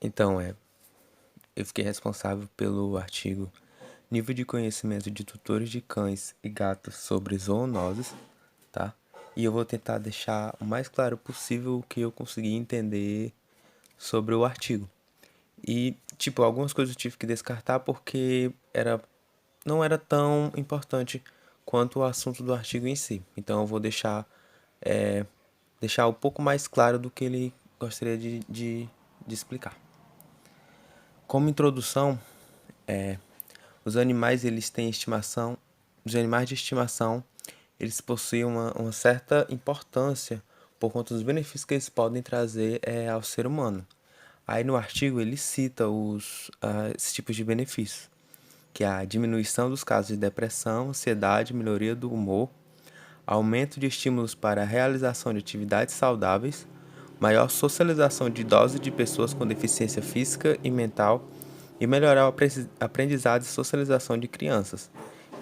Então, eu fiquei responsável pelo artigo Nível de conhecimento de tutores de cães e gatos sobre zoonoses, tá? E eu vou tentar deixar o mais claro possível o que eu consegui entender sobre o artigo. E, tipo, algumas coisas eu tive que descartar porque não era tão importante quanto o assunto do artigo em si. Então eu vou deixar um pouco mais claro do que ele gostaria de explicar. Como introdução, os animais eles têm estimação, os animais de estimação, eles possuem uma certa importância por conta dos benefícios que eles podem trazer ao ser humano. Aí no artigo ele cita esses tipos de benefícios, que é a diminuição dos casos de depressão, ansiedade, melhoria do humor, aumento de estímulos para a realização de atividades saudáveis, maior socialização de idosos e de pessoas com deficiência física e mental e melhorar o aprendizado e socialização de crianças.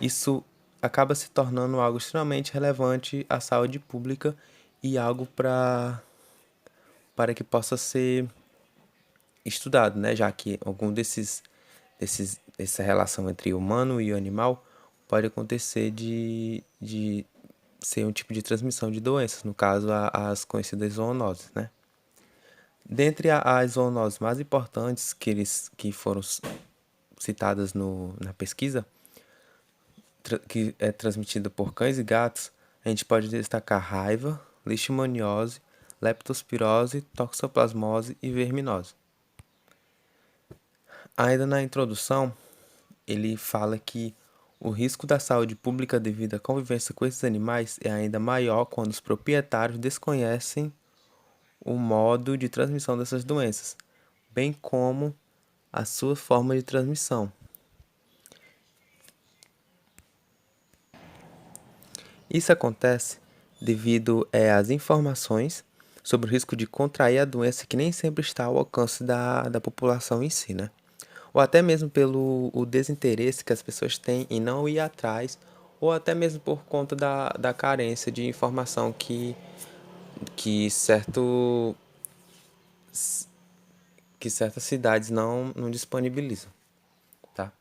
Isso acaba se tornando algo extremamente relevante à saúde pública e algo para que possa ser estudado, né? Já que algum dessa relação entre humano e animal pode acontecer de ser um tipo de transmissão de doenças, no caso as conhecidas zoonoses, né? Dentre as zoonoses mais importantes que foram citadas na pesquisa, que é transmitida por cães e gatos, a gente pode destacar raiva, leishmaniose, leptospirose, toxoplasmose e verminose. Ainda na introdução, ele fala que o risco da saúde pública devido à convivência com esses animais é ainda maior quando os proprietários desconhecem o modo de transmissão dessas doenças, bem como a sua forma de transmissão. Isso acontece devido às informações sobre o risco de contrair a doença que nem sempre está ao alcance da população em si, né? Ou até mesmo pelo o desinteresse que as pessoas têm em não ir atrás, ou até mesmo por conta da carência de informação que, certo, que certas cidades não disponibilizam, tá?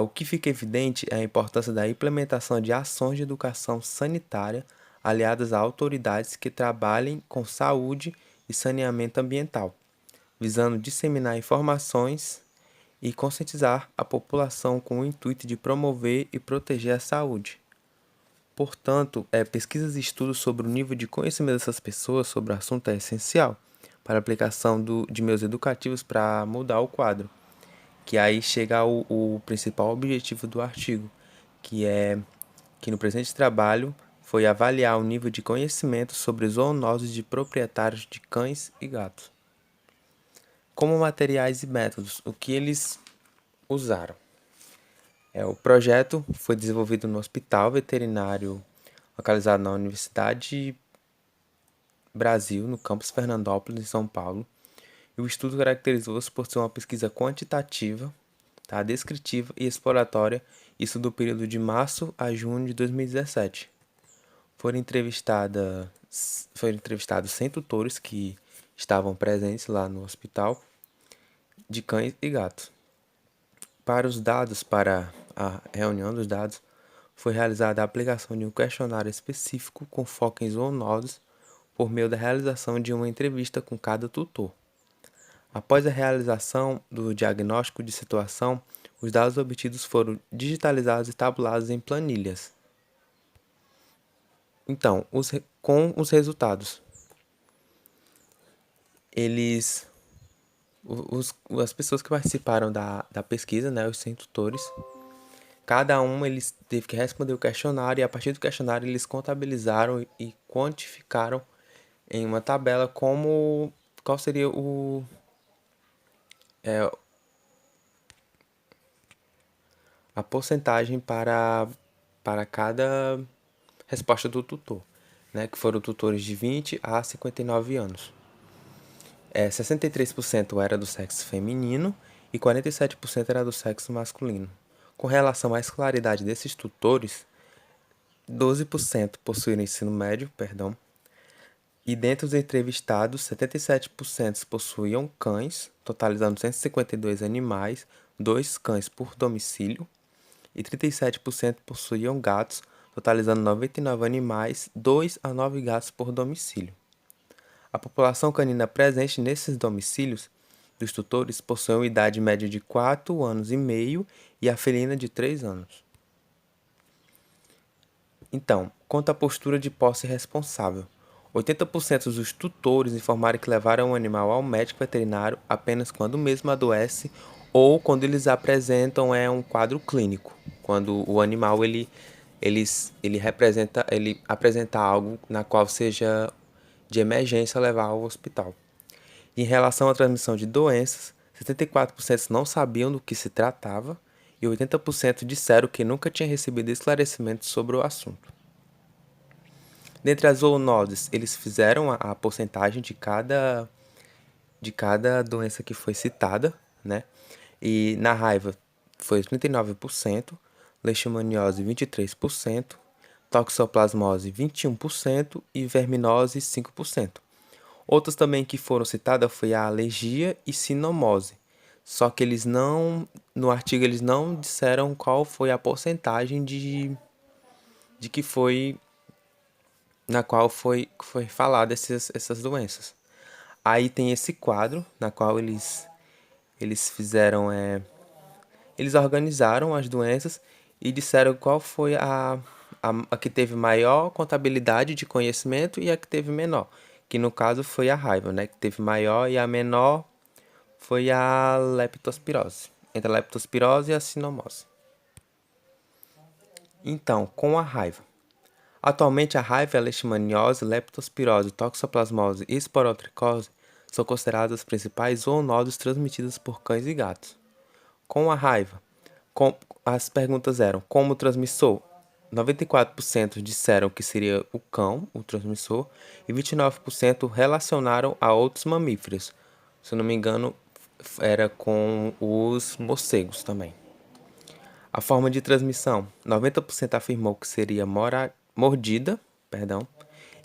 O que fica evidente é a importância da implementação de ações de educação sanitária aliadas a autoridades que trabalhem com saúde e saneamento ambiental, visando disseminar informações e conscientizar a população com o intuito de promover e proteger a saúde. Portanto, pesquisas e estudos sobre o nível de conhecimento dessas pessoas sobre o assunto é essencial para a aplicação de meios educativos para mudar o quadro, que aí chega o principal objetivo do artigo, que é que no presente trabalho foi avaliar o nível de conhecimento sobre zoonoses de proprietários de cães e gatos. Como materiais e métodos, o que eles usaram? O projeto foi desenvolvido no Hospital Veterinário localizado na Universidade Brasil, no campus Fernandópolis, em São Paulo. E o estudo caracterizou-se por ser uma pesquisa quantitativa, tá, descritiva e exploratória, isso do período de março a junho de 2017. Foram entrevistados 100 tutores que estavam presentes lá no hospital de cães e gatos. Para a reunião dos dados, foi realizada a aplicação de um questionário específico com foco em zoonoses por meio da realização de uma entrevista com cada tutor. Após a realização do diagnóstico de situação, os dados obtidos foram digitalizados e tabulados em planilhas. Então, com os resultados, eles, as pessoas que participaram da pesquisa, né, os 100 tutores, cada um eles teve que responder o questionário e a partir do questionário eles contabilizaram e quantificaram em uma tabela qual seria é, a porcentagem para cada resposta do tutor, né, que foram tutores de 20 a 59 anos. 63% era do sexo feminino e 47% era do sexo masculino. Com relação à escolaridade desses tutores, 12% possuíram ensino médio, perdão, E dentre os entrevistados, 77% possuíam cães, totalizando 152 animais, 2 cães por domicílio, e 37% possuíam gatos, totalizando 99 animais, 2 a 9 gatos por domicílio. A população canina presente nesses domicílios dos tutores possui uma idade média de 4 anos e meio e a felina de 3 anos. Então, quanto à postura de posse responsável, 80% dos tutores informaram que levaram o animal ao médico veterinário apenas quando o mesmo adoece ou quando eles apresentam um quadro clínico, quando o animal ele apresenta algo na qual seja de emergência levar ao hospital. Em relação à transmissão de doenças, 74% não sabiam do que se tratava e 80% disseram que nunca tinham recebido esclarecimentos sobre o assunto. Dentre as zoonoses, eles fizeram a porcentagem de cada doença que foi citada, né? E na raiva foi 39%, leishmaniose 23%, toxoplasmose 21% e verminose 5%. Outras também que foram citadas foi a alergia e sinomose. Só que no artigo eles não disseram qual foi a porcentagem de que foi na qual foi falado essas doenças. Aí tem esse quadro na qual eles fizeram eles organizaram as doenças e disseram qual foi a que teve maior contabilidade de conhecimento e a que teve menor, que no caso foi a raiva, né, que teve maior, e a menor foi a leptospirose, entre a leptospirose e a sinomose. Então, com a raiva. Atualmente, a raiva, a leishmaniose, leptospirose, toxoplasmose e esporotricose são consideradas as principais zoonoses transmitidas por cães e gatos. Com a raiva, as perguntas eram: como transmissor? 94% disseram que seria o cão, o transmissor, e 29% relacionaram a outros mamíferos. Se eu não me engano, era com os morcegos também. A forma de transmissão: 90% afirmou que seria mordida,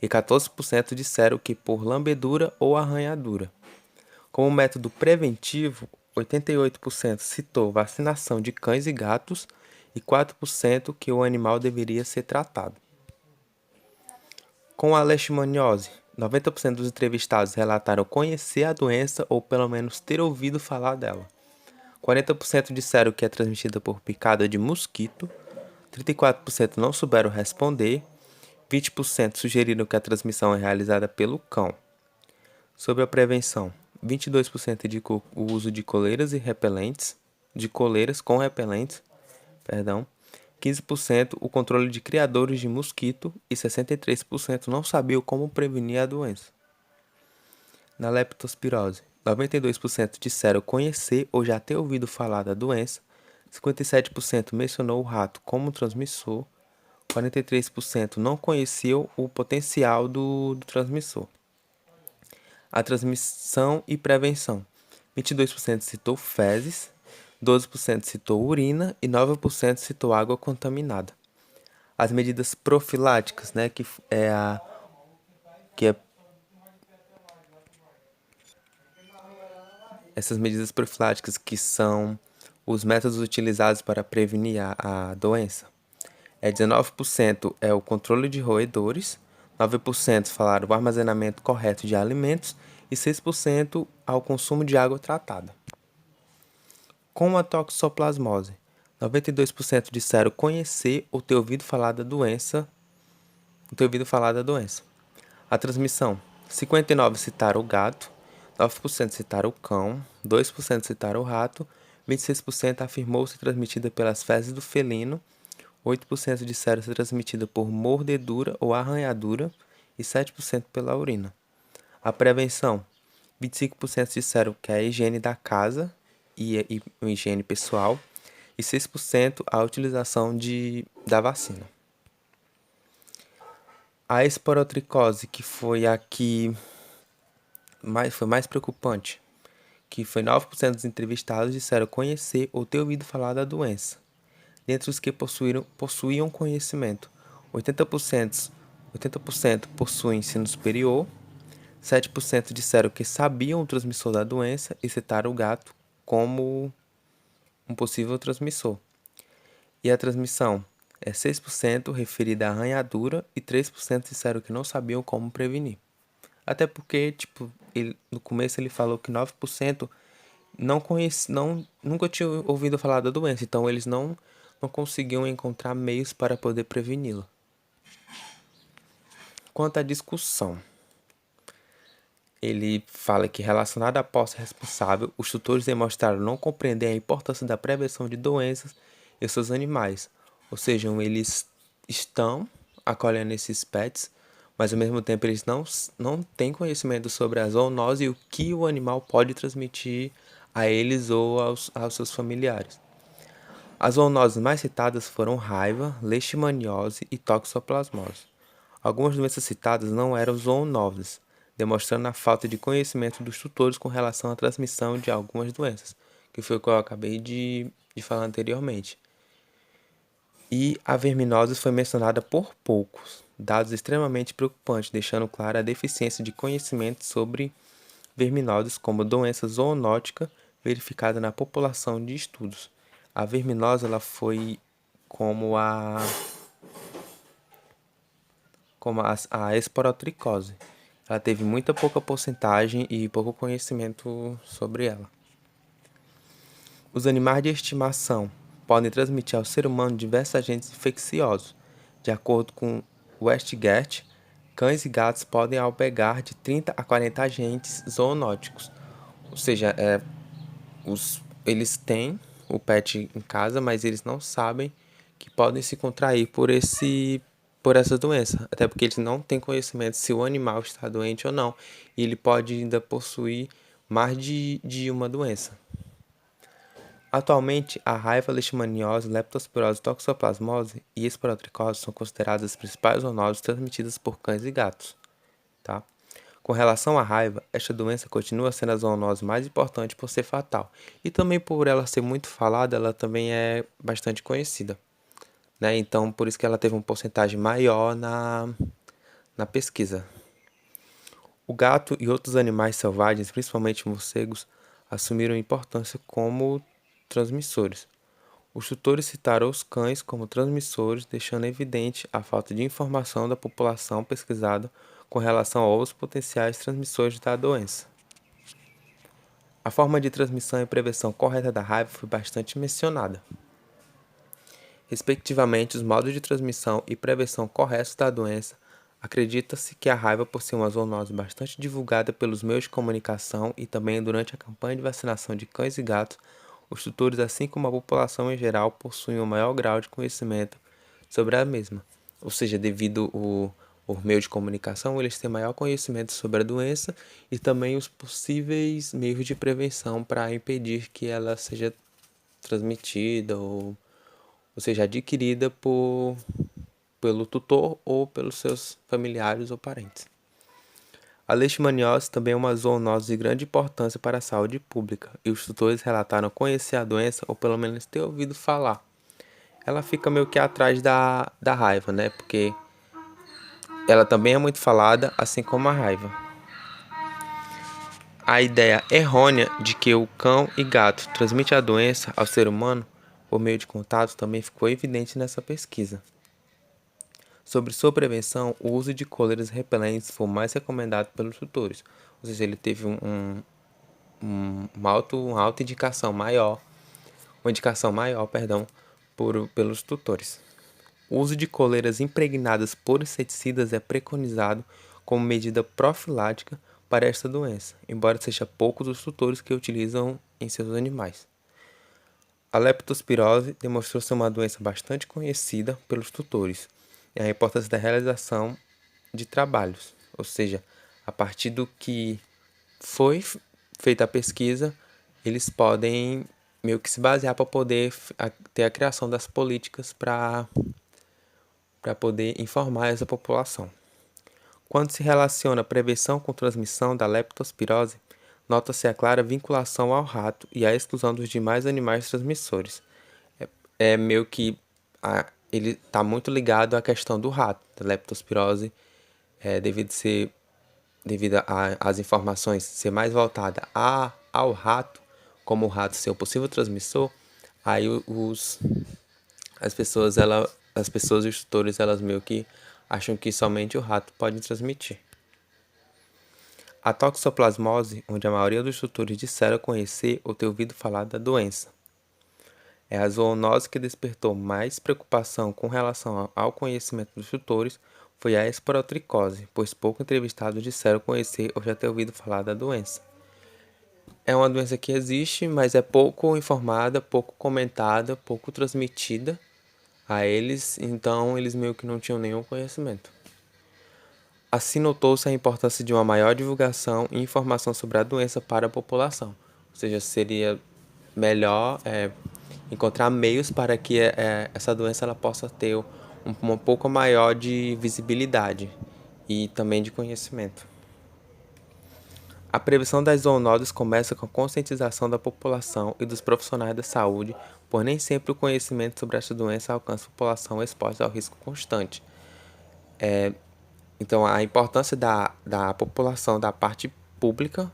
e 14% disseram que por lambedura ou arranhadura. Como método preventivo, 88% citou vacinação de cães e gatos e 4% que o animal deveria ser tratado. Com a leishmaniose, 90% dos entrevistados relataram conhecer a doença ou pelo menos ter ouvido falar dela. 40% disseram que é transmitida por picada de mosquito, 34% não souberam responder, 20% sugeriram que a transmissão é realizada pelo cão. Sobre a prevenção, 22% indicou o uso de coleiras com repelentes, 15% o controle de criadores de mosquito e 63% não sabiam como prevenir a doença. Na leptospirose, 92% disseram conhecer ou já ter ouvido falar da doença, 57% mencionou o rato como transmissor, 43% não conheciam o potencial do transmissor. A transmissão e prevenção, 22% citou fezes, 12% citou urina e 9% citou água contaminada. As medidas profiláticas, né, que é essas medidas profiláticas que são os métodos utilizados para prevenir a doença. 19% é o controle de roedores, 9% falaram o armazenamento correto de alimentos e 6% ao consumo de água tratada. Com a toxoplasmose, 92% disseram conhecer ou ter ouvido falar da doença. A transmissão, 59% citaram o gato, 9% citaram o cão, 2% citaram o rato, 26% afirmou ser transmitida pelas fezes do felino, 8% disseram ser transmitida por mordedura ou arranhadura e 7% pela urina. A prevenção, 25% disseram que é a higiene da casa e a higiene pessoal e 6% a utilização da vacina. A esporotricose, que foi a que foi mais preocupante, que foi 9% dos entrevistados disseram conhecer ou ter ouvido falar da doença. Dentre os que possuíam conhecimento, 80% possuem ensino superior, 7% disseram que sabiam o transmissor da doença e citaram o gato como um possível transmissor. E a transmissão é 6% referida à arranhadura e 3% disseram que não sabiam como prevenir. Até porque, tipo, no começo ele falou que 9% nunca tinha ouvido falar da doença, então eles não conseguiam encontrar meios para poder preveni-la. Quanto à discussão, ele fala que, relacionado à posse responsável, os tutores demonstraram não compreender a importância da prevenção de doenças em seus animais. Ou seja, eles estão acolhendo esses pets, mas ao mesmo tempo eles não têm conhecimento sobre a zoonose e o que o animal pode transmitir a eles ou aos seus familiares. As zoonoses mais citadas foram raiva, leishmaniose e toxoplasmose. Algumas doenças citadas não eram zoonoses, demonstrando a falta de conhecimento dos tutores com relação à transmissão de algumas doenças, que foi o que eu acabei de falar anteriormente. E a verminose foi mencionada por poucos, dados extremamente preocupantes, deixando clara a deficiência de conhecimento sobre verminoses como doença zoonótica verificada na população de estudos. A verminose ela foi como a esporotricose. Ela teve muita pouca porcentagem e pouco conhecimento sobre ela. Os animais de estimação podem transmitir ao ser humano diversos agentes infecciosos. De acordo com Westgate, cães e gatos podem albergar de 30 a 40 agentes zoonóticos. Ou seja, eles têm o pet em casa, mas eles não sabem que podem se contrair por essa doença. Até porque eles não têm conhecimento se o animal está doente ou não. E ele pode ainda possuir mais de uma doença. Atualmente, a raiva, leishmaniose, leptospirose, toxoplasmose e esporotricose são consideradas as principais zoonoses transmitidas por cães e gatos. Tá? Com relação à raiva, esta doença continua sendo a zoonose mais importante por ser fatal. E também por ela ser muito falada, ela também é bastante conhecida. Né? Então, por isso que ela teve uma porcentagem maior na pesquisa. O gato e outros animais selvagens, principalmente morcegos, assumiram importância como transmissores. Os tutores citaram os cães como transmissores, deixando evidente a falta de informação da população pesquisada com relação aos potenciais transmissores da doença. A forma de transmissão e prevenção correta da raiva foi bastante mencionada. Respectivamente, os modos de transmissão e prevenção corretos da doença, acredita-se que a raiva, por ser uma zoonose bastante divulgada pelos meios de comunicação e também durante a campanha de vacinação de cães e gatos, os tutores, assim como a população em geral, possuem um maior grau de conhecimento sobre a mesma. Ou seja, devido ao meio de comunicação, eles têm maior conhecimento sobre a doença e também os possíveis meios de prevenção para impedir que ela seja transmitida ou seja adquirida pelo tutor ou pelos seus familiares ou parentes. A leishmaniose também é uma zoonose de grande importância para a saúde pública, e os tutores relataram conhecer a doença ou pelo menos ter ouvido falar. Ela fica meio que atrás da raiva, né? Porque ela também é muito falada, assim como a raiva. A ideia errônea de que o cão e gato transmitem a doença ao ser humano por meio de contato também ficou evidente nessa pesquisa. Sobre sua prevenção, o uso de coleiras repelentes foi o mais recomendado pelos tutores. Ou seja, ele teve uma alta indicação maior, pelos tutores. O uso de coleiras impregnadas por inseticidas é preconizado como medida profilática para esta doença, embora seja poucos os tutores que utilizam em seus animais. A leptospirose demonstrou ser uma doença bastante conhecida pelos tutores e a importância da realização de trabalhos, ou seja, a partir do que foi feita a pesquisa, eles podem meio que se basear para poder ter a criação das políticas para poder informar essa população. Quando se relaciona a prevenção com transmissão da leptospirose, nota-se a clara vinculação ao rato e a exclusão dos demais animais transmissores. É meio que ele está muito ligado à questão do rato, da leptospirose, devido ser devido às informações ser mais voltada ao rato, como o rato ser o possível transmissor, aí as pessoas e os tutores, elas meio que acham que somente o rato pode transmitir. A toxoplasmose, onde a maioria dos tutores disseram conhecer ou ter ouvido falar da doença. É a zoonose que despertou mais preocupação com relação ao conhecimento dos tutores foi a esporotricose, pois poucos entrevistados disseram conhecer ou já ter ouvido falar da doença. É uma doença que existe, mas é pouco informada, pouco comentada, pouco transmitida a eles, então eles meio que não tinham nenhum conhecimento. Assim notou-se a importância de uma maior divulgação e informação sobre a doença para a população, ou seja, seria melhor encontrar meios para que essa doença ela possa ter um pouco maior de visibilidade e também de conhecimento. A prevenção das zoonoses começa com a conscientização da população e dos profissionais da saúde, pois nem sempre o conhecimento sobre esta doença alcança a população exposta ao risco constante. Então, a importância da população da parte pública,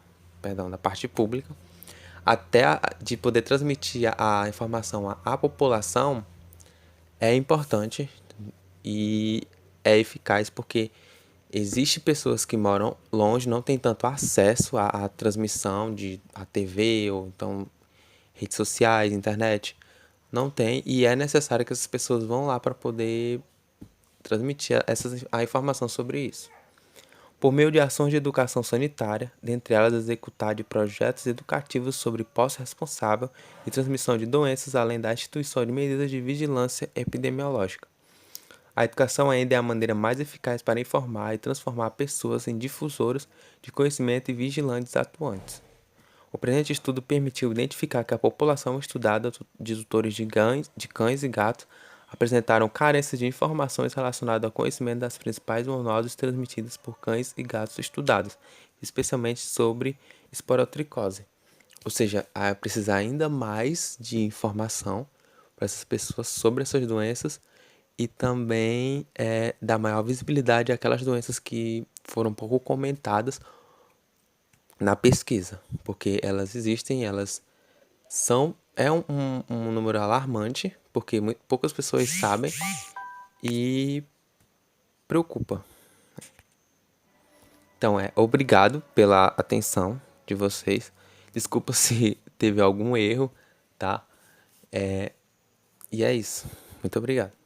até de poder transmitir a informação à população é importante e é eficaz porque existem pessoas que moram longe, não têm tanto acesso à transmissão de a TV ou então redes sociais, internet. Não tem e é necessário que essas pessoas vão lá para poder transmitir a informação sobre isso. Por meio de ações de educação sanitária, dentre elas executar de projetos educativos sobre posse responsável e transmissão de doenças, além da instituição de medidas de vigilância epidemiológica. A educação ainda é a maneira mais eficaz para informar e transformar pessoas em difusoras de conhecimento e vigilantes atuantes. O presente estudo permitiu identificar que a população estudada de tutores de cães e gatos apresentaram carências de informações relacionadas ao conhecimento das principais zoonoses transmitidas por cães e gatos estudados, especialmente sobre esporotricose. Ou seja, precisar ainda mais de informação para essas pessoas sobre essas doenças e também dar maior visibilidade àquelas doenças que foram pouco comentadas na pesquisa, porque elas existem, elas são um número alarmante, porque poucas pessoas sabem e preocupa. Então obrigado pela atenção de vocês. Desculpa se teve algum erro, tá? E é isso. Muito obrigado.